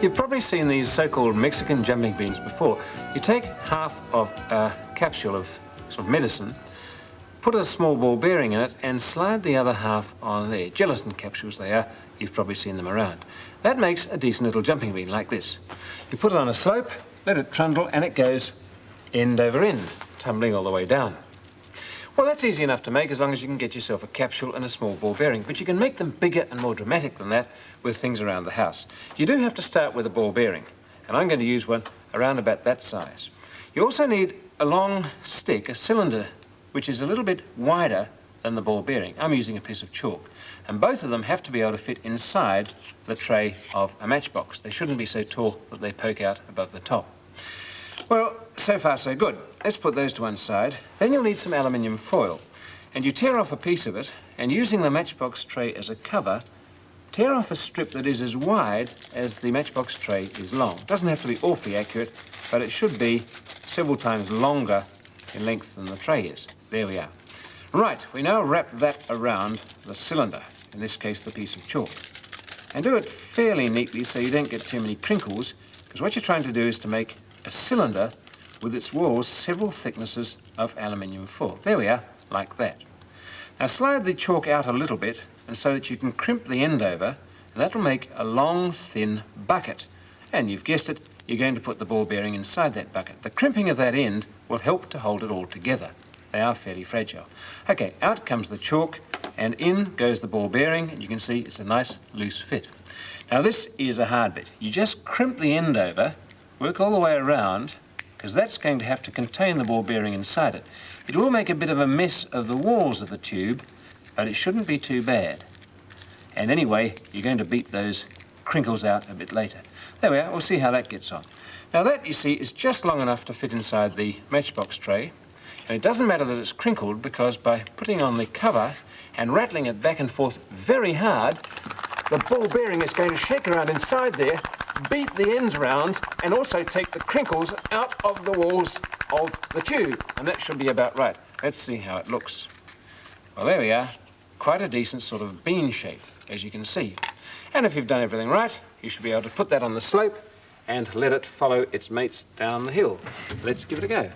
You've probably seen these so-called Mexican jumping beans before. You take half of a capsule of sort of medicine, put a small ball bearing in it and slide the other half on there. Gelatin capsules they are. You've probably seen them around. That makes a decent little jumping bean like this. You put it on a slope, let it trundle, and it goes end over end, tumbling all the way down. Well, that's easy enough to make as long as you can get yourself a capsule and a small ball bearing, but you can make them bigger and more dramatic than that with things around the house. You do have to start with a ball bearing, and I'm going to use one around about that size. You also need a long stick, a cylinder, which is a little bit wider than the ball bearing. I'm using a piece of chalk, and both of them have to be able to fit inside the tray of a matchbox. They shouldn't be so tall that they poke out above the top. Well, so far so good. Let's put those to one side. Then you'll need some aluminium foil. And you tear off a piece of it, and using the matchbox tray as a cover, tear off a strip that is as wide as the matchbox tray is long. It doesn't have to be awfully accurate, but it should be several times longer in length than the tray is. There we are. Right, we now wrap that around the cylinder, in this case the piece of chalk. And do it fairly neatly so you don't get too many crinkles, because what you're trying to do is to make a cylinder with its walls several thicknesses of aluminium foil. There we are, like that. Now slide the chalk out a little bit, and so that you can crimp the end over, and that will make a long, thin bucket. And you've guessed it, you're going to put the ball bearing inside that bucket. The crimping of that end will help to hold it all together. They are fairly fragile. Okay, out comes the chalk, and in goes the ball bearing, and you can see it's a nice loose fit. Now this is a hard bit. You just crimp the end over, work all the way around, because that's going to have to contain the ball bearing inside it. It will make a bit of a mess of the walls of the tube, but it shouldn't be too bad. And anyway, you're going to beat those crinkles out a bit later. There we are, we'll see how that gets on. Now that, you see, is just long enough to fit inside the matchbox tray. And it doesn't matter that it's crinkled, because by putting on the cover and rattling it back and forth very hard, the ball bearing is going to shake around inside there, beat the ends round, and also take the crinkles out of the walls of the tube. And that should be about right. Let's see how it looks. Well, there we are. Quite a decent sort of bean shape, as you can see. And if you've done everything right, you should be able to put that on the slope and let it follow its mates down the hill. Let's give it a go.